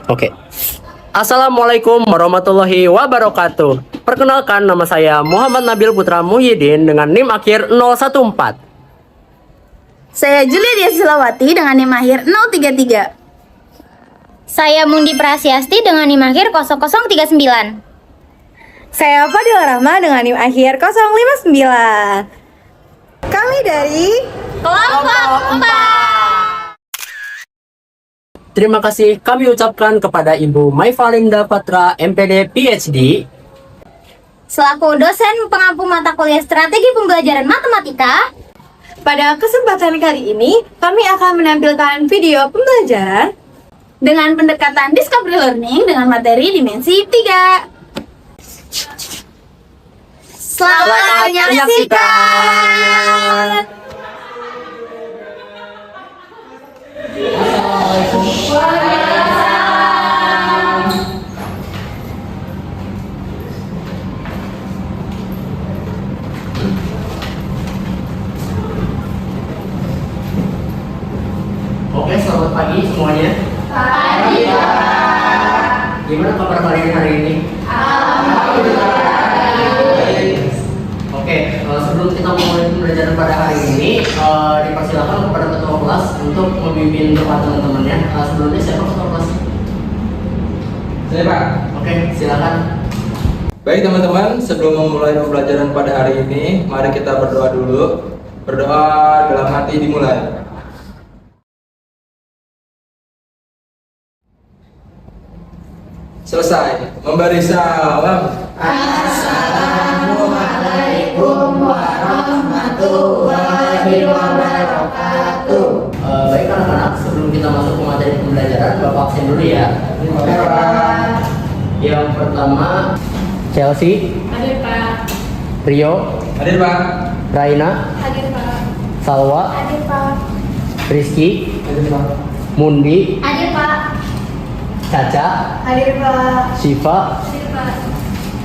Oke. Assalamualaikum warahmatullahi wabarakatuh. Perkenalkan, nama saya Muhammad Nabil Putra Muhyiddin dengan NIM akhir 014. Saya Julia Dia Silawati dengan NIM akhir 033. Saya Mundi Prasyasti dengan NIM akhir 0039. Saya Fadila Rahma dengan NIM akhir 059. Kami dari Kelompok 4. Terima kasih kami ucapkan kepada Ibu Maifalinda Patra, MPD PhD, Selaku dosen pengampu mata kuliah strategi pembelajaran matematika. Pada kesempatan kali ini, kami akan menampilkan video pembelajaran dengan pendekatan discovery learning dengan materi dimensi 3. Selamat menyaksikan. Oke, selamat pagi semuanya. Pagi, Pak. Gimana kabar kalian hari ini? Oke, sebelum kita mulai pembelajaran pada hari ini, dipersilakan kepada ketua kelas untuk memimpin doa teman-temannya. Sebelumnya siapa ketua kelas? Saya Pak. Oke, silakan. Baik teman-teman, sebelum memulai pembelajaran pada hari ini, mari kita berdoa dulu. Berdoa dalam hati dimulai. Selesai. Memberi salam. Assalamualaikum warahmatullahi wabarakatuh. Baik anak-anak, sebelum kita masuk ke materi pembelajaran, Bapak absen dulu ya. Yang pertama, Chelsea, Hadir Pak. Rio, Hadir Pak. Raina, Hadir Pak. Salwa, Hadir Pak. Rizky, Hadir Pak. Mundi, Hadir, Pak. Caca, Hadir Pak. Syifa. Hadir Pak.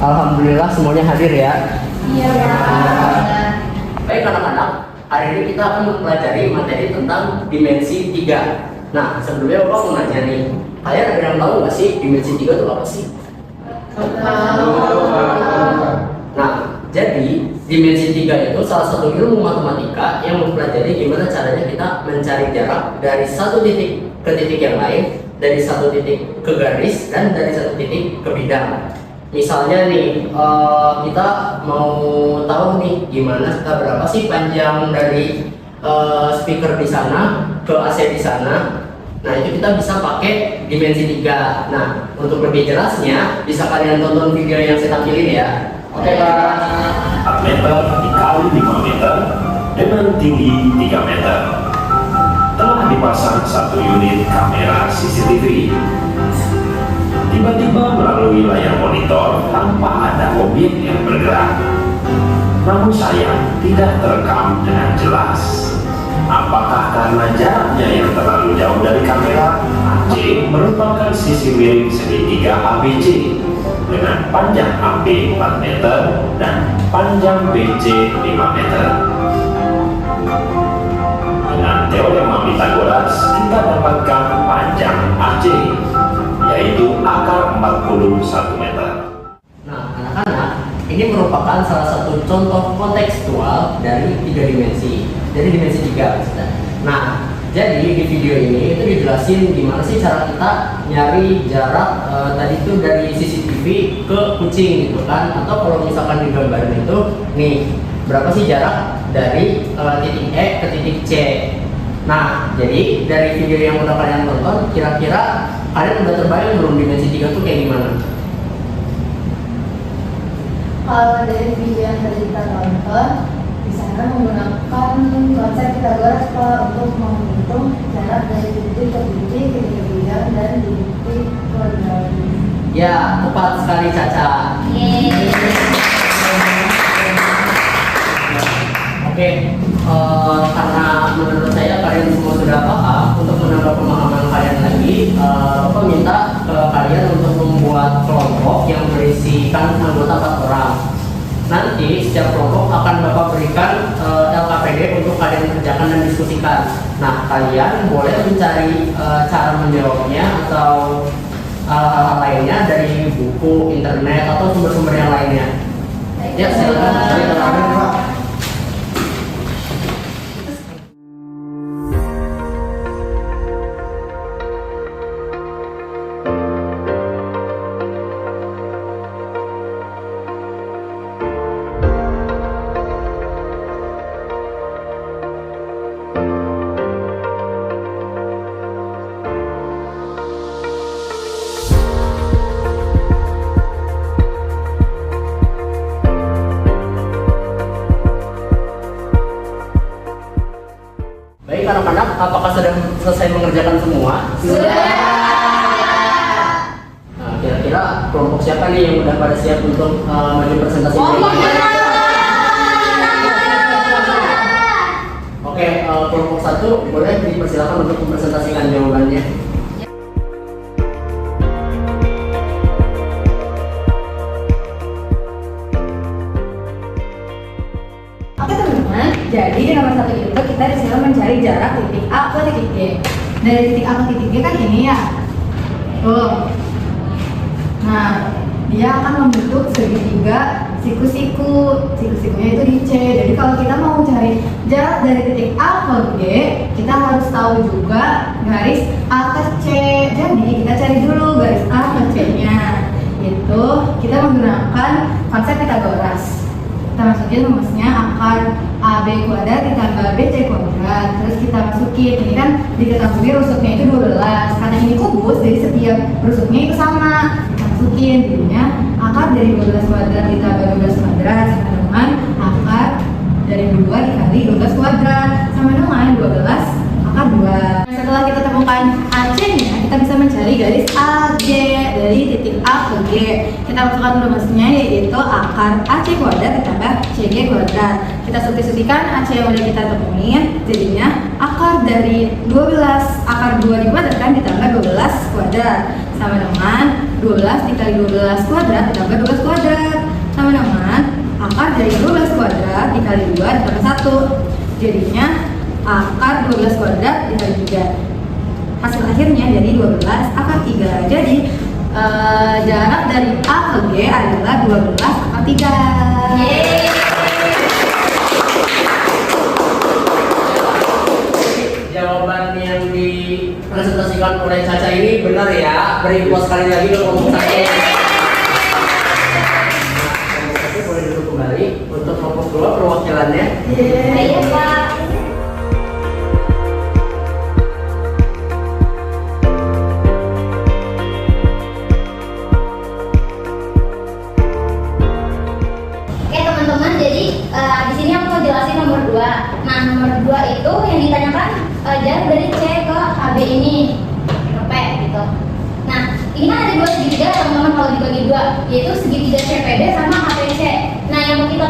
Alhamdulillah semuanya hadir ya. Iya Pak. Baik anak-anak, hari ini kita akan mempelajari materi tentang dimensi 3. Nah, sebelumnya Bapak mau nanya nih, kalian ada yang tahu nggak sih dimensi 3 itu apa sih? Nah, jadi dimensi 3 itu salah satu ilmu matematika yang mempelajari gimana caranya kita mencari jarak dari satu titik ke titik yang lain, dari satu titik ke garis, dan dari satu titik ke bidang. Misalnya nih, kita mau tahu nih gimana berapa sih panjang dari speaker di sana ke AC di sana. Nah, itu kita bisa pakai dimensi 3. Nah, untuk lebih jelasnya bisa kalian tonton video yang saya tampilin ya. Oke Pak. 4 meter dikali 5 meter dengan tinggi 3 meter. Telah dipasang satu unit kamera CCTV. Tiba-tiba melalui layar monitor tanpa ada objek yang bergerak. Namun sayang, tidak terekam dengan jelas. Apakah karena jaraknya yang terlalu jauh dari kamera? AC merupakan sisi miring segitiga ABC dengan panjang AB 4 meter dan panjang BC 5 meter. Dengan teorema Pythagoras, kita dapatkan panjang AC, yaitu akar 41 meter. Nah, anak-anak, ini merupakan salah satu contoh kontekstual dari 3 dimensi. Dari dimensi 3 maksudnya. Nah, jadi di video ini itu dijelasin gimana sih cara kita nyari jarak tadi itu dari CCTV ke kucing gitu kan. Atau kalau misalkan di gambar itu, nih, berapa sih jarak dari titik E ke titik C. Nah, jadi dari video yang udah kalian tonton, kira-kira kalian udah terbayang belum dimensi 3 tuh kayak gimana? Kalau dari video yang tadi kita tonton, di sana menggunakan konsep Pythagoras Pak untuk menghitung jarak dari titik ke titik, titik ke bidang, dan titik ke garis. Ya, tepat sekali Caca. Oke, karena menurut saya kalian semua sudah paham, untuk menambah pemahaman kalian lagi, Bapak minta ke kalian untuk membuat kelompok yang berisikan anggota 4 orang. Nanti setiap kelompok akan Bapak berikan LKPD untuk kalian kerjakan dan diskusikan. Nah, kalian boleh mencari cara menjawabnya atau hal-hal lainnya dari buku, internet, atau sumber-sumber yang lainnya. Ya, silakan. Dari terakhir, Pak. Baik anak-anak, apakah sudah selesai mengerjakan semua? Sudah. Nah, kira-kira kelompok siapa nih yang udah pada siap untuk maju presentasi ini? Oke, kelompok 1 boleh dipersilakan untuk mempresentasikan jawabannya. Oke teman-teman, jadi di nomor 1 itu kita disuruh mencari jarak titik A ke titik G. Dari titik A ke titik G kan ini ya. Tuh. Nah, dia akan membentuk segitiga siku-siku. Siku-sikunya itu di C. Jadi kalau kita mau cari jarak dari titik A ke G, kita harus tahu juga garis A ke C. Jadi kita cari dulu garis A ke C-nya. Itu kita menggunakan konsep Pitagoras. Kita masukin rumusnya akar AB kuadrat ditambah BC kuadrat. Terus kita masukin, ini kan diketahui rusuknya itu 12. Karena ini kubus, jadi setiap rusuknya itu sama. Kita masukin jadinya akar dari 12 kuadrat ditambah 12 kuadrat sama dengan akar dari 2 dikali 12 kuadrat sama dengan 12 akar 2. Nah, setelah kita temukan AC-nya, kita bisa mencari garis AG dari titik A ke G. Kita masukkan rumusnya yaitu akar AC kuadrat ditambah CG kuadrat. Kita substitusikan AC yang udah kita temuin, jadinya akar dari 12 akar 2 dikuadratkan ditambah 12 kuadrat sama dengan 12 dikali 12 kuadrat ditambah 12 kuadrat sama dengan akar dari 12 kuadrat dikali 2 ditambah 1. Jadinya akar 12 kuadrat dikali 3. Hasil akhirnya jadi 12 akar 3. Jadi jarak dari A ke G adalah 12 akar 3. Jawaban yang dipresentasikan oleh Caca ini benar ya. Beri puas sekali lagi ke kelompok 1. Nah, kelompok 1 boleh duduk kembali. Untuk kelompok 2 perwakilannya. Iya, Pak. Oke teman-teman, jadi di sini aku mau jelasin nomor 2. Nah, nomor 2 itu yang ditanyakan jarak dari C ke HB ini ke P gitu. Nah, ini kan ada 2 segitiga teman-teman kalau dibagi 2, yaitu segitiga CPD sama HPC. Nah, yang mau kita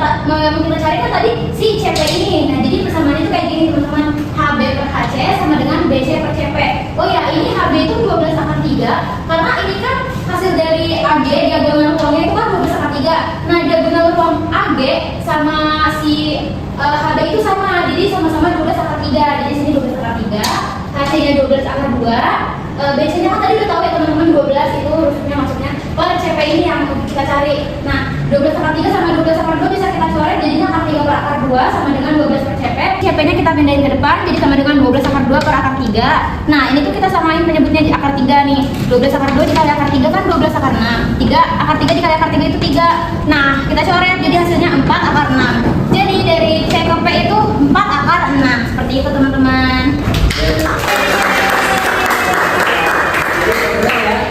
cari kan tadi si CP ini. Nah, jadi persamaannya itu kayak gini teman-teman. HB per HC sama dengan BC per CP. Oh ya, ini HB itu 12 akar 3 karena ini kan hasil dari AG diagonal ruangnya itu kan 12 akar 3. Nah, diagonal ruang AG sama si HB itu sama. Jadi sama-sama 12 akar 3. Jadi sini 12 akar 3, HC-nya 12 akar 2. BC-nya kan tadi udah tahu ya teman-teman, 12 itu rusuknya maksudnya per CP ini yang kita cari. Nah, 12 akar 3 sama 12 akar 2 bisa kita coret jadinya akar 3 per akar 2 sama dengan 12 per CP. CP-nya kita pindahin ke depan jadi sama dengan 12 akar 2 per akar 3. Nah, ini tuh kita samain penyebutnya di akar 3 nih. 12 akar 2 dikali akar 3 kan 12 akar 6. 3 akar 3 dikali akar 3 itu 3. Nah, kita coret jadi hasilnya 4 akar 6. Jadi dari C ke P itu 4 akar 6. Seperti itu teman-teman.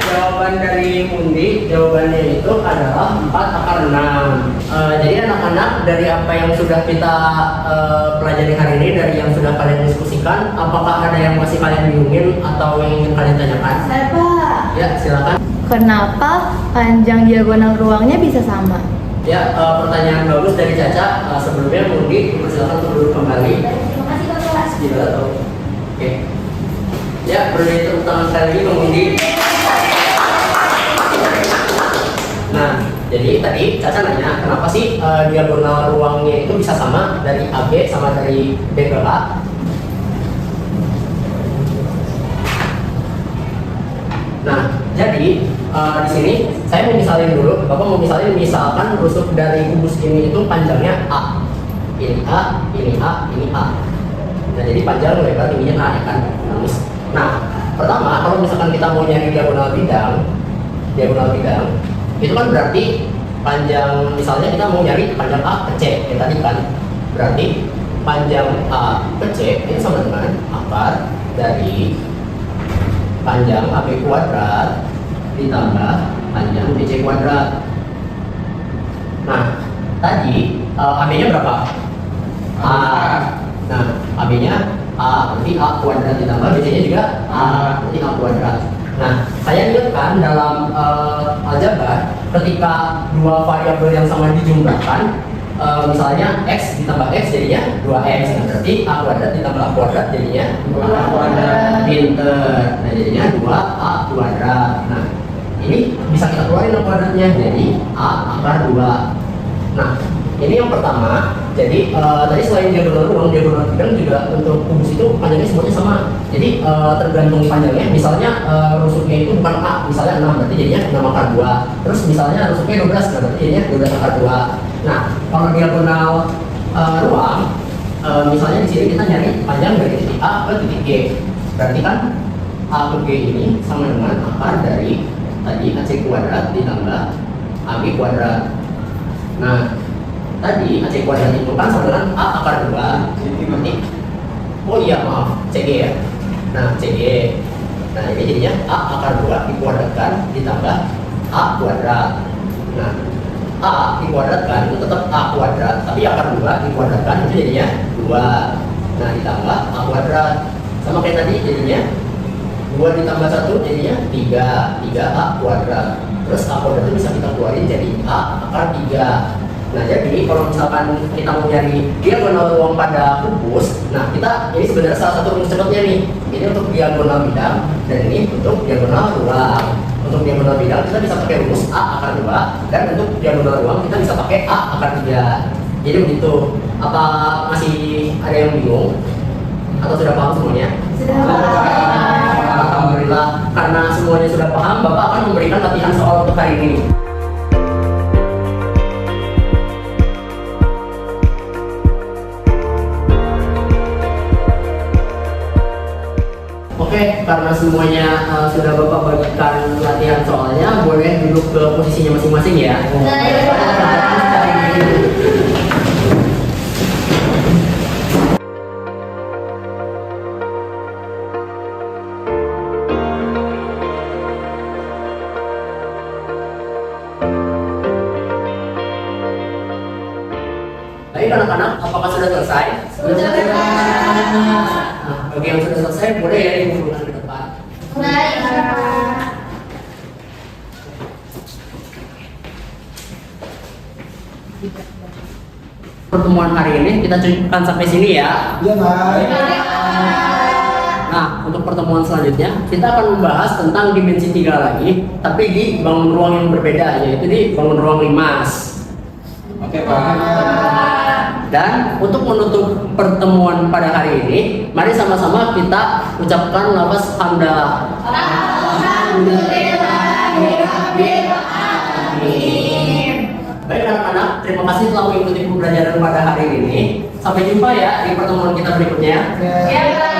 Jawaban dari Mundi, jawabannya itu adalah 4 akar 6. Jadi anak-anak, dari apa yang sudah kita pelajari hari ini, dari yang sudah kalian diskusikan, apakah ada yang masih kalian bingungin atau yang ingin kalian tanyakan? Ada Pak. Ya, silakan. Kenapa panjang diagonal ruangnya bisa sama? Ya, pertanyaan bagus dari Caca. Sebelumnya Mundi, silakan untuk duduk kembali. Terima kasih Bapak. Gila atau? Oke. Ya, beri tepuk tangan sekali lagi ke Mundi. Nah, jadi tadi Caca nanya kenapa sih diagonal ruangnya itu bisa sama dari AB sama dari B ke A. Nah, jadi di sini saya mau misalin dulu. Bapak mau misalin, misalkan rusuk dari kubus ini itu panjangnya A. Ini A, ini A, ini A. Nah, jadi panjang lebar tingginya A ya kan. Nah, pertama kalau misalkan kita mau nyari diagonal bidang itu kan berarti panjang, misalnya kita mau nyari panjang A ke C yang tadi kan. Berarti panjang A ke C ini sama dengan akar dari panjang AB kuadrat ditambah panjang BC kuadrat. Nah, tadi AB-nya berapa? A. Nah, AB-nya A, berarti A kuadrat ditambah BC-nya juga A, berarti A kuadrat. Nah, saya lihat kan dalam aljabar ketika dua variabel yang sama dijumlahkan, misalnya X ditambah X jadinya 2X, nah, berarti A kuadrat ditambah A kuadrat jadinya 2A kuadrat. Pinter. Nah, jadinya 2A kuadrat. Nah, ini bisa kita keluarin A kuadratnya, jadi A akar 2. Nah, ini yang pertama. Jadi tadi selain diagonal ruang bidang juga untuk kubus itu panjangnya semuanya sama. Jadi tergantung panjangnya. Misalnya rusuknya itu bukan A, misalnya 6, berarti jadinya 6 akar 2. Terus misalnya rusuknya 12, berarti jadinya 12 akar 2. Nah, kalau diagonal ruang, misalnya di sini kita nyari panjang dari titik A ke titik G. Berarti kan A ke G ini sama dengan akar dari tadi AC kuadrat ditambah AB kuadrat. Nah, tadi AC kuadrat itu kan sama dengan A akar 2. Berarti, oh iya maaf, CG ya. Nah, CG. Nah, ini jadinya A akar 2 dikuadratkan ditambah A kuadrat. Nah, A dikuadratkan itu tetap A kuadrat, tapi akar 2 dikuadratkan itu jadinya 2. Nah, ditambah A kuadrat. Sama kayak tadi jadinya 2 ditambah 1 jadinya 3A kuadrat. Terus A kuadrat itu bisa kita keluarin jadi A akar 3. Nah, jadi kalau misalkan kita mau nyari diagonal ruang pada kubus, nah kita ini sebenarnya salah satu rumus cepatnya nih. Ini untuk diagonal bidang dan ini untuk diagonal ruang. Untuk diagonal bidang kita bisa pakai rumus A akar 2, dan untuk diagonal ruang kita bisa pakai A akar 3. Jadi begitu. Apa masih ada yang bingung? Atau sudah paham semuanya? Sudah paham. Alhamdulillah, karena semuanya sudah paham, Bapak akan memberikan latihan soal untuk hari ini. Oke, karena semuanya sudah Bapak bagikan latihan soalnya, boleh duduk ke posisinya masing-masing ya. Baik anak-anak, apakah sudah selesai? Sudah. Nah, bagi yang sudah selesai, boleh ya dikumpulkan ke depan. Baik. Pertemuan hari ini kita cukupkan sampai sini ya. Iya, Pak. Nah, untuk pertemuan selanjutnya kita akan membahas tentang dimensi 3 lagi, tapi di bangun ruang yang berbeda, yaitu di bangun ruang limas. Oke, Pak. Dan untuk menutup pertemuan pada hari ini, mari sama-sama kita ucapkan lafaz hamdalah. Baik anak-anak, terima kasih telah mengikuti pembelajaran pada hari ini. Sampai jumpa ya di pertemuan kita berikutnya. Ya.